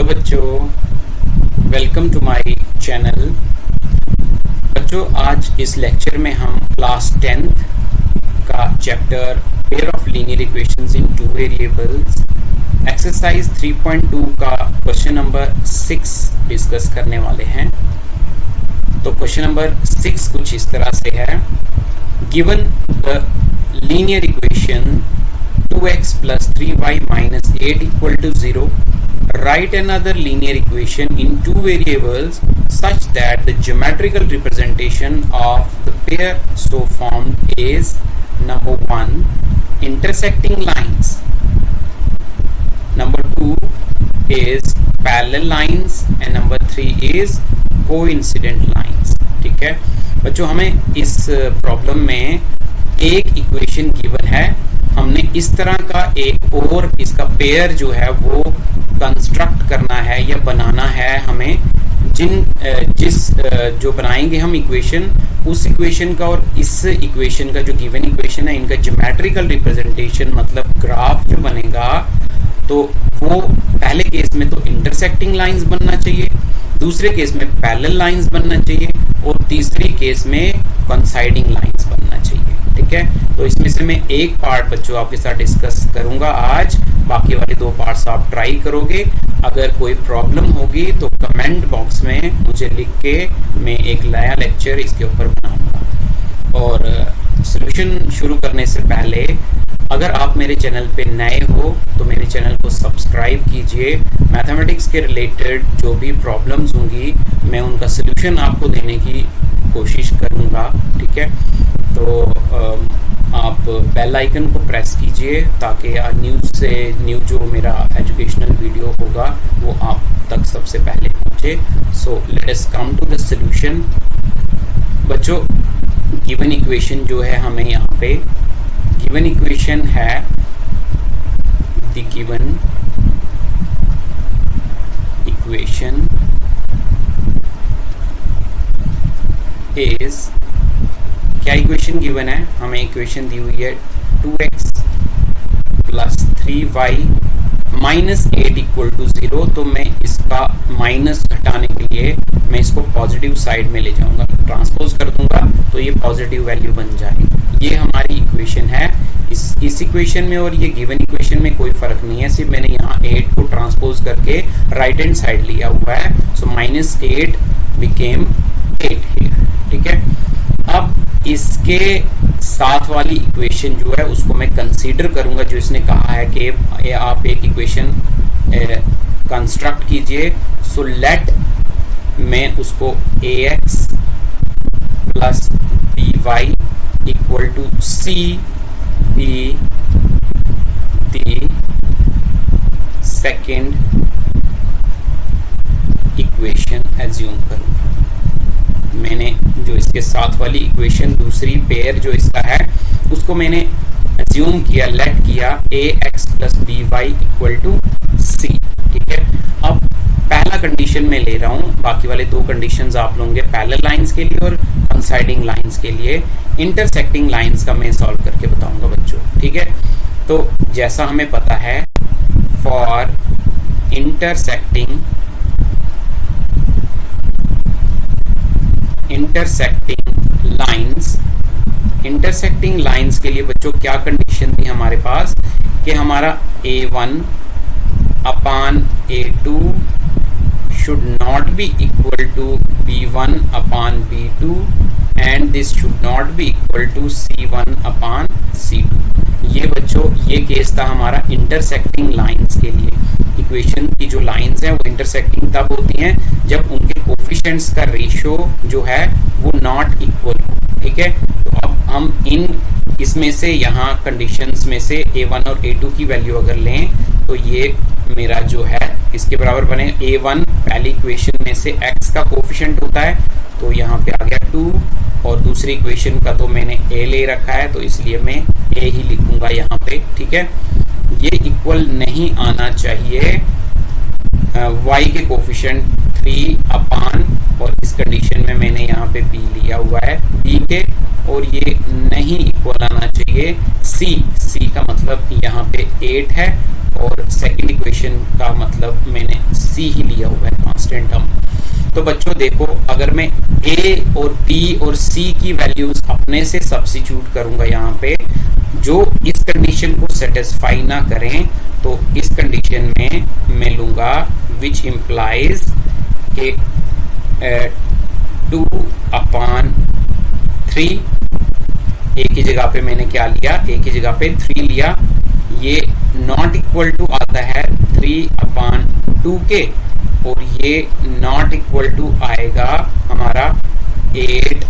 बच्चों, welcome to my channel. बच्चों, आज इस लेक्चर में हम क्लास 10th का chapter pair of linear equations in two variables exercise 3.2 का क्वेश्चन नंबर 6 डिस्कस करने वाले हैं। तो क्वेश्चन नंबर 6 कुछ इस तरह से है। Given the linear equation 2x plus 3y minus 8 equal to 0, write another linear equation in two variables such that the geometrical representation of the pair so formed is number 1 intersecting lines, number 2 is parallel lines and number 3 is coincident lines। ठीक है बच्चों, हमें इस problem में एक equation given है। हमने इस तरह का एक और इसका पेयर जो है वो कंस्ट्रक्ट करना है या बनाना है। हमें जो बनाएंगे हम इक्वेशन, उस इक्वेशन का और इस इक्वेशन का जो गिवन इक्वेशन है, इनका ज्योमेट्रिकल रिप्रेजेंटेशन मतलब ग्राफ जो बनेगा, तो वो पहले केस में तो इंटरसेक्टिंग लाइंस बनना चाहिए, दूसरे केस में पैरेलल लाइंस बनना चाहिए और तीसरी केस में कोइंसाइडिंग लाइंस बनना चाहिए। ठीक है, तो इसमें से मैं एक पार्ट बच्चों आपके साथ डिस्कस करूंगा आज, बाकी वाले दो पार्ट्स आप ट्राई करोगे। अगर कोई प्रॉब्लम होगी तो कमेंट बॉक्स में मुझे लिख के मैं एक नया लेक्चर इसके ऊपर बनाऊंगा। और सॉल्यूशन शुरू करने से पहले अगर आप मेरे चैनल पे नए हो तो मेरे चैनल को सब्सक्राइब कीजिए। मैथमेटिक्स के रिलेटेड जो भी प्रॉब्लम्स होंगी मैं उनका सॉल्यूशन आपको देने की कोशिश करूंगा। ठीक है, तो आप बेल आइकन को प्रेस कीजिए ताकि न्यू जो मेरा एजुकेशनल वीडियो होगा वो आप तक सबसे पहले पहुंचे। So let us come to the solution. बच्चों, गिवन इक्वेशन जो है हमें यहाँ पे गिवन इक्वेशन है, द गिवन इक्वेशन इज, क्या इक्वेशन गिवन है? हमें इक्वेशन दी हुई है 2x plus 3y minus 8 equal to 0। तो मैं इसका माइनस हटाने के लिए मैं इसको पॉजिटिव साइड में ले जाऊंगा, ट्रांसपोज कर दूंगा तो ये पॉजिटिव वैल्यू बन जाएगी। ये हमारी इक्वेशन है। इस इक्वेशन में और ये गिवन इक्वेशन में कोई फर्क नहीं है, सिर्फ मैंने यहाँ 8 को ट्रांसपोज करके राइट हैंड साइड लिया हुआ है। So minus 8 became 8 here. ठीक है, अब इसके साथ वाली इक्वेशन जो है उसको मैं कंसीडर करूंगा, जो इसने कहा है कि आप एक इक्वेशन कंस्ट्रक्ट कीजिए। सो लेट मैं उसको ax plus by equal to c be the second equation assume करूंगा। मैंने जो इसके साथ वाली इक्वेशन दूसरी पेयर जो इसका है उसको मैंने अज्यूम किया, लेट किया ax plus by equal to c। ठीक है, अब पहला कंडीशन में ले रहा हूं, बाकी वाले दो कंडीशंस आप लोगे पैरेलल लाइंस के लिए और कोइंसाइडिंग लाइंस के लिए। इंटरसेक्टिंग लाइंस का मैं सॉल्व करके बताऊंगा बच्चों। ठीक है, तो जैसा हमें पता है फॉर इंटरसेक्टिंग लाइंस के लिए बच्चों क्या कंडीशन थी हमारे पास कि हमारा a1 upon a2 should not be equal to b1 upon b2 and this should not be equal to c1 upon c2। ये बच्चों ये केस था हमारा इंटरसेक्टिंग लाइंस के लिए। इक्वेशन की जो लाइंस हैं वो इंटरसेक्टिंग तब होती हैं जब उनके कोफिशिएंट्स का रेशियो जो है वो नॉट इक्वल हो। ठीक है, तो अब हम इसमें से यहाँ कंडीशंस में से a1 और a2 की वैल्यू अगर लें तो ये मेरा जो है इसके बराबर बने a1 पहली इक्वेशन में से x का कोफिशिएंट होता है तो यहाँ पे आ गया 2 और दूसरी इक्वेशन का तो मैंने a ले रखा है तो इसलिए मैं a ही लिखूंगा यहाँ पे। ठीक है, ये इक्वल नहीं आना चाहिए y के कोफिशिएंट 3 अपान, और इस कंडीशन में मैंने यहाँ पे b लिया हुआ है b के, और ये नहीं इक्वल आना चाहिए c का मतलब यहाँ पे 8 है और सेकंड इक्वेशन का इसका मतलब मैंने c ही लिया हुआ है कांस्टेंट टर्म। तो बच्चों देखो, अगर मैं a और b और c की वैल्यूज अपने से सब्स्टिट्यूट करूंगा यहाँ पे, जो इस कंडीशन को सेटिस्फाई ना करें, तो इस कंडीशन में मैं लूंगा विच इम्प्लाइज के 2/3, a की जगह पे मैंने क्या लिया, a की जगह पे 3 लिया, ये नॉट इक्वल टू आता है 3/2 के, और ये नॉट इक्वल टू आएगा हमारा 8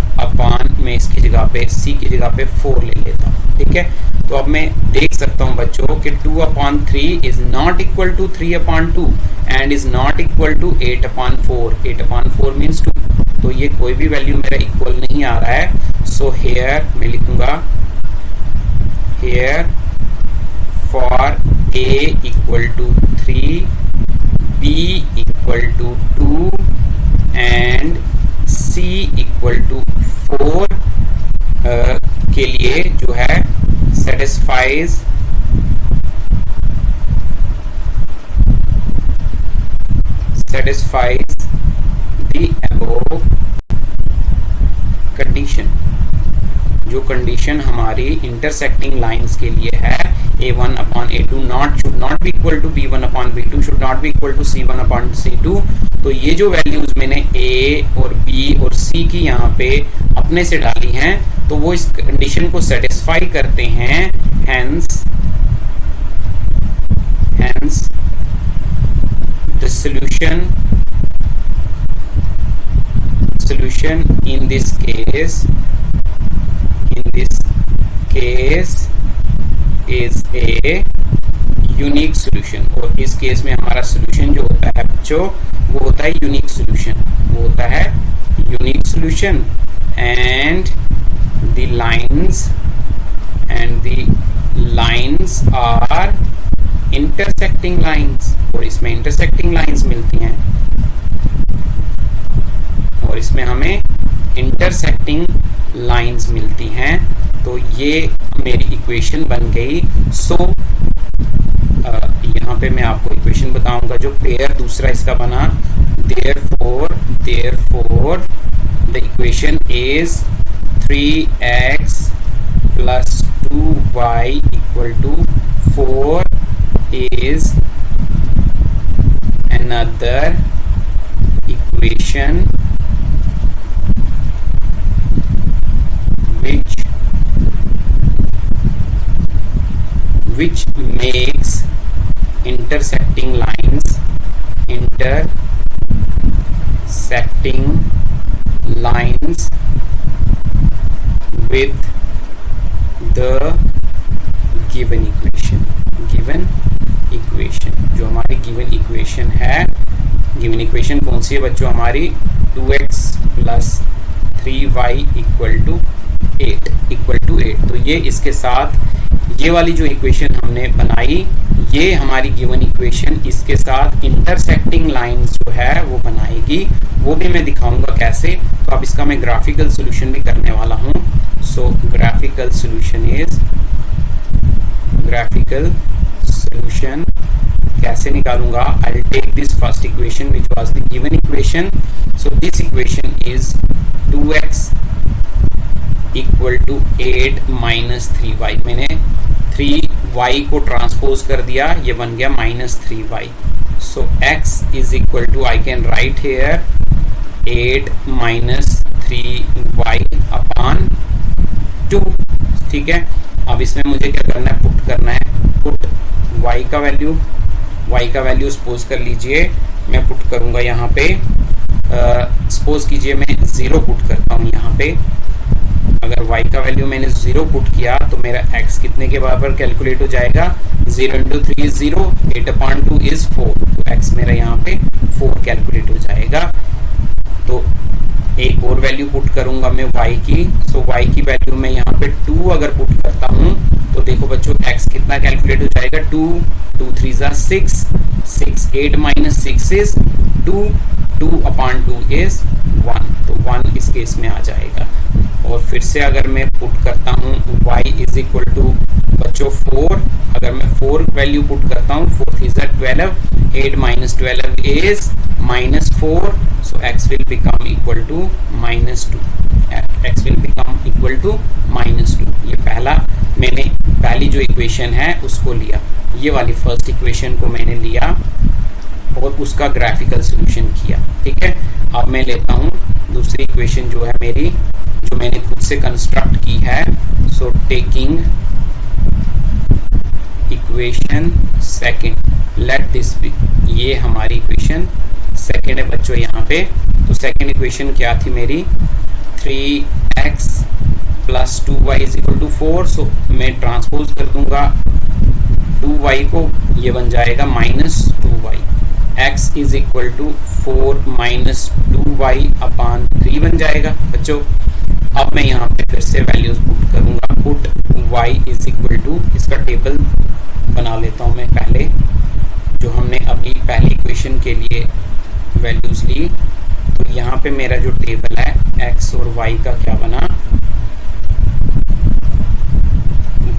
मैं इसकी जगह पे c की जगह पे 4 ले लेता हूँ। ठीक है, तो अब मैं देख सकता हूँ बच्चों कि 2/3 is not equal to 3/2 and is not equal to 8/4। 8/4 means 2, तो ये कोई भी वैल्यू मेरा इक्वल नहीं आ रहा है। सो हेयर मैं लिखूंगा here for a equal to 3, b equal to 2 and c equal to 4 के लिए जो है satisfies the above condition। जो कंडीशन हमारी इंटरसेक्टिंग लाइंस के लिए है, a1/a2 should not be equal to b1/b2 should not be equal to c1/c2, तो ये जो वैल्यूज मैंने a और b और c की यहाँ पे अपने से डाली हैं, तो वो इस कंडीशन को सेटिस्फाई करते हैं। hence the solution in this case is a unique solution. और इस केस में हमारा सोल्यूशन जो होता है बच्चों, वो होता है यूनिक सोल्यूशन, वो होता है unique solution. And the lines are intersecting lines, और इसमें इंटरसेक्टिंग लाइंस मिलती हैं, और इसमें हमें इंटरसेक्टिंग लाइंस मिलती हैं। तो ये मेरी इक्वेशन बन गई। सो यहाँ पे मैं आपको इक्वेशन बताऊंगा जो पेयर दूसरा इसका बना। Therefore the equation is 3x plus 2y equal to 4 is another equation which makes intersecting lines with the given equation। जो हमारी given equation है, given equation कौन सी है बच्चों हमारी, 2x plus 3y equal to 8। तो ये इसके साथ ये वाली जो इक्वेशन हमने बनाई, ये हमारी गिवन इक्वेशन इसके साथ इंटरसेक्टिंग लाइंस जो है वो बनाएगी। वो भी मैं दिखाऊंगा कैसे। तो अब इसका मैं ग्राफिकल सॉल्यूशन भी करने वाला हूँ। सो ग्राफिकल सॉल्यूशन कैसे निकालूंगा, I will take this first equation which was the given equation. So this equation is 2x equal to 8 minus 3y। मैंने 3y को ट्रांसपोज कर दिया, ये बन गया -3y। So x is equal to, I can write here 8 minus 3y upon 2। ठीक है, अब इसमें मुझे क्या करना है, पुट करना है। पुट y का वैल्यू सपोज कर लीजिए मैं पुट करूंगा यहाँ पे, सपोज कीजिए मैं 0 पुट करता हूँ यहाँ पे। अगर y का वैल्यू मैंने 0 पुट किया तो मेरा x कितने के बराबर कैलकुलेट हो जाएगा, 0 into 3 is 0, 8/2 is 4, तो x मेरा यहाँ पे 4 कैलकुलेट हो जाएगा। तो एक और वैल्यू पुट करूंगा मैं y की। सो y की वैल्यू मैं यहाँ पे 2 अगर पुट करता हूँ तो देखो बच्चों x कितना कैलकुलेट हो जाएगा, 2 2 3 6 6 8 minus 6 is 2 2/2 इज 1, तो 1 इस केस में आ जाएगा। और फिर से अगर मैं पुट करता हूँ y इज इक्वल टू बच्चों 4, अगर मैं 4 वैल्यू पुट करता हूँ, 4 is 12, 8 minus 12 is -4, so x will become equal to -2, x will become equal to -2। ये मैंने पहली जो इक्वेशन है उसको लिया, ये वाली फर्स्ट इक्वेशन को मैंने लिया और उसका ग्राफिकल सॉल्यूशन किया। ठीक है, अब मैं लेता हूँ दूसरी इक्वेशन जो है मेरी, जो मैंने खुद से कंस्ट्रक्ट की है। So taking equation second, let this be, ये हमारी इक्वेशन सेकंड है बच्चों यहाँ पे। तो सेकंड इक्वेशन क्या थी मेरी, 3x plus 2y is equal to 4। So मैं ट्रांसपोज कर दूंगा 2y को, ये बन जाएगा -2y, x is equal to 4 minus 2y upon 3 बन जाएगा बच्चों। अब मैं यहाँ पे फिर से वैल्यूज पुट करूंगा, put y is equal to, इसका टेबल बना लेता हूँ मैं पहले, जो हमने अभी पहली इक्वेशन के लिए वैल्यूज ली। तो यहाँ पे मेरा जो टेबल है x और y का क्या बना,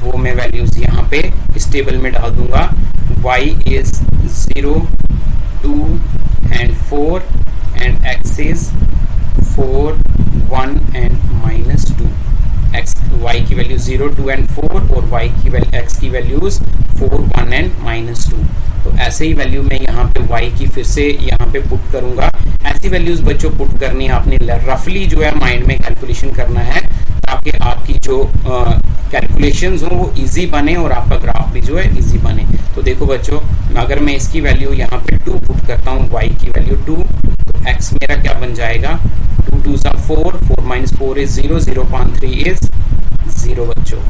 वो मैं वैल्यूज यहाँ पे इस टेबल में डाल दूंगा। y is 0, 2 and 4 and x is 4, 1 and -2। y की वैल्यू 0, 2 and 4 और x की वैल्यूज 4, 1 and -2। तो ऐसे ही वैल्यू मैं यहाँ पे y की फिर से यहाँ पे पुट करूंगा। ऐसी वैल्यूज बच्चों पुट करनी है आपने, रफली जो है माइंड में कैलकुलेशन करना है, ताकि आपकी जो कैलकुलेशंस हो वो इजी बने और आपका ग्राफ भी जो है इजी बने। तो देखो बच्चों, अगर मैं इसकी वैल्यू यहाँ पे 2 पुट करता हूँ, y की वैल्यू 2, तो x मेरा क्या बन जाएगा, 2 2 4, 4 माइनस 4 इज 0, 0/3 इज 0 बच्चों।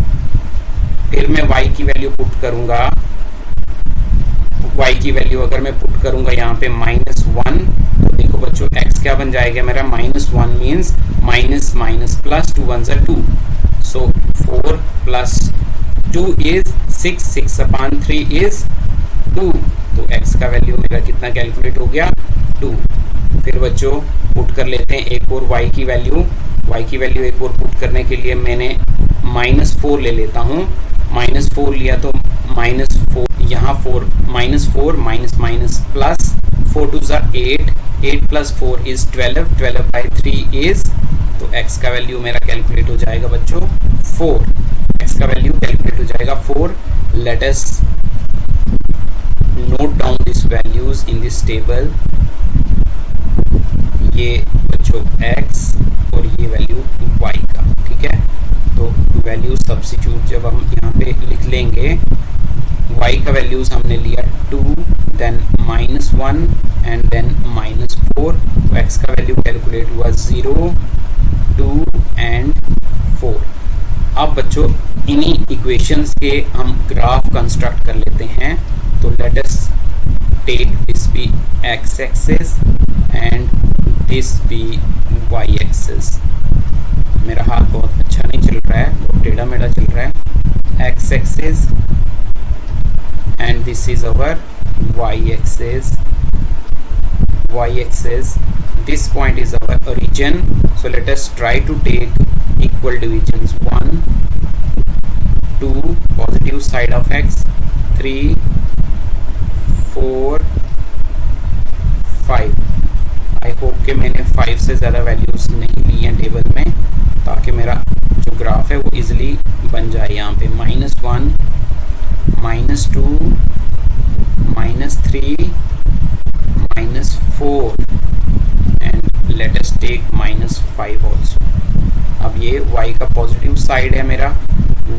फिर मैं y की वैल्यू पुट करूंगा, y की वैल्यू अगर मैं पुट करूंगा यहाँ पे -1, तो देखो बच्चों x क्या बन जाएगा मेरा, -1 means minus minus plus 2 1 2, so 4 plus 2 is 6, 6/3 is 2। तो x का वैल्यू मेरा कितना कैलकुलेट हो गया, 2। फिर बच्चों पुट कर लेते हैं एक और y की वैल्यू। y की वैल्यू एक और पुट करने के लिए मैंने -4 ले लेता हूँ, -4 लिया तो -4 यहाँ 4 -4 minus plus 4 2 8, 8 plus 4 is 12, 12/3 is, तो x का वैल्यू मेरा कैलकुलेट हो जाएगा बच्चों 4, x का वैल्यू कैलकुलेट हो जाएगा 4। Let us note down this values in this table, ये बच्चों x और ये वैल्यू y का। ठीक है, तो वैल्यू सब्स्टिट्यूट जब हम यहाँ पे लिख लेंगे, y का वैल्यूज हमने लिया 2, देन -1 एंड देन -4, तो x का वैल्यू कैलकुलेट हुआ 0, 2 एंड 4। अब बच्चों इन्हीं इक्वेशंस के हम ग्राफ कंस्ट्रक्ट कर लेते हैं। तो let us take this be x axis and this be y axis. मेरा हाथ बहुत अच्छा नहीं चल रहा है, बहुत टेढ़ा मेढ़ा चल रहा है। x axis and this is our y-axis. Y-axis, this point is our origin, so let us try to take equal divisions, 1 2 positive side of x, 3 4 5। I hope कि मैंने 5 से ज़्यादा वैल्यूज नहीं ली हैं टेबल में, ताकि मेरा जो ग्राफ है वो इजिली बन जाए। यहाँ पे -1 -2 -3 -4 and let us take -5 also. अब ये y का पॉजिटिव साइड है मेरा,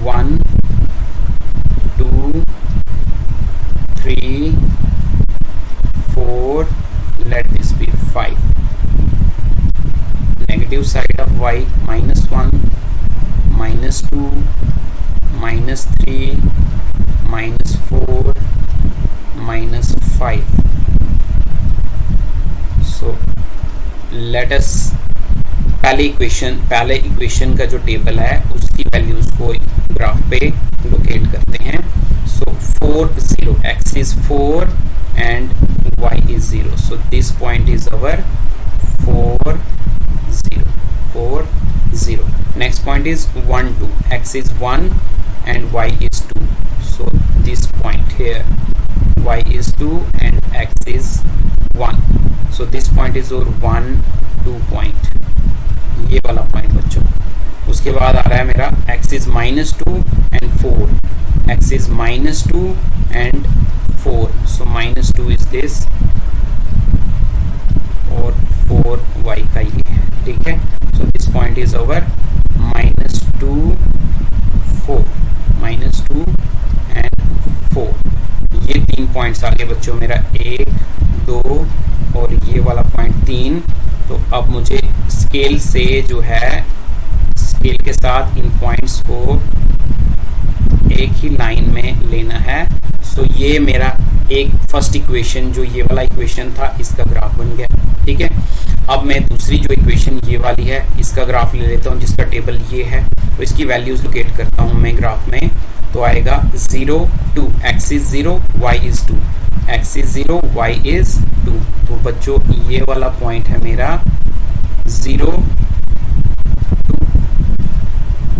1 2 3 4, let this be 5। Negative side of y, -1 -2 -3 -4 -5। So let us पहले इक्वेशन का जो टेबल है उसकी वैल्यूज को ग्राफ पे लोकेट करते हैं। सो 4 0, x is 4 and y is 0. So this point is our 4 0. Next point is 1 2. X is 1 and y is 2. So this point here, y is 2 and x is 1. So this point is our 1 2 point, ये वाला point बच्चों. उसके बाद आ रहा है मेरा x is -2 and 4. x is -2 and 4. So -2 is this और 4y का ये है. ठीक है. So this point is our -2 4 -2 and 4. ये 3 पॉइंट्स आ गए बच्चों मेरा 1 2 और ये वाला पॉइंट 3. तो अब मुझे स्केल से जो है, स्केल के साथ इन पॉइंट्स को एक ही लाइन में लेना है. सो ये मेरा एक फर्स्ट इक्वेशन, जो ये वाला इक्वेशन था, इसका ग्राफ बन गया. ठीक है. अब मैं दूसरी जो इक्वेशन ये वाली है, इसका ग्राफ ले लेता हूँ, जिसका टेबल ये है. तो इसकी वैल्यूज लोकेट करता हूँ मैं ग्राफ में. तो आएगा 0 2. x is 0 y is 2. x is 0 y is 2. तो बच्चों ये वाला पॉइंट है मेरा 0 2.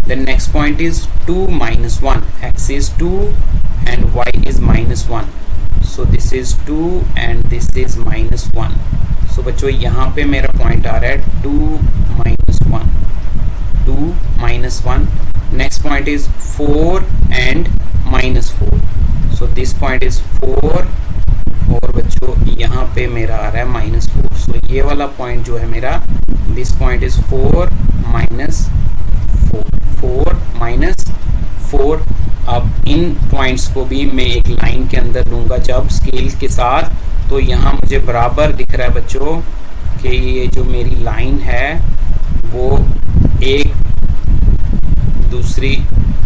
Then next point is 2 minus 1. x is 2 and y is -1. So this is 2 and this is -1. So बच्चों यहाँ पे मेरा पॉइंट आ रहा है 2 minus 1. 2 minus 1. Next point is 4 and -4. So this point is 4 और बच्चों यहाँ पे मेरा आ रहा है -4. So ये वाला पॉइंट जो है मेरा, this point is 4 minus 4. 4 minus 4. अब इन पॉइंट्स को भी मैं एक लाइन के अंदर लूंगा जब स्केल के साथ. तो यहाँ मुझे बराबर दिख रहा है बच्चों कि ये जो मेरी लाइन है वो एक दूसरी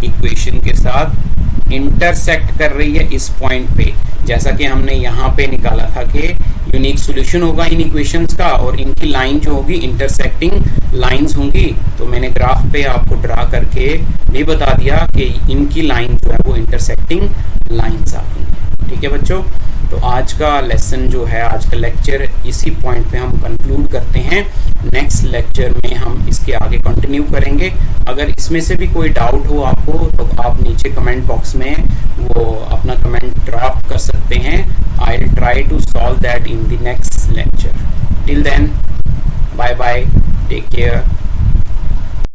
इक्वेशन के साथ इंटरसेक्ट कर रही है इस पॉइंट पे. जैसा कि हमने यहाँ पे निकाला था कि यूनिक सॉल्यूशन होगा इन इक्वेशंस का और इनकी लाइन जो होगी इंटरसेक्टिंग लाइंस होंगी. तो मैंने ग्राफ पे आपको ड्रा करके भी बता दिया कि इनकी लाइन जो है वो इंटरसेक्टिंग लाइंस आ गई. ठीक है बच्चों. तो आज का लेसन जो है, आज का लेक्चर इसी पॉइंट पे हम कंक्लूड करते हैं. नेक्स्ट लेक्चर में हम इसके आगे कंटिन्यू करेंगे. अगर इसमें से भी कोई डाउट हो आपको तो आप नीचे कमेंट बॉक्स में वो अपना कमेंट ड्रॉप कर सकते हैं. I will try to solve that in the next lecture. Till then, bye bye, take care.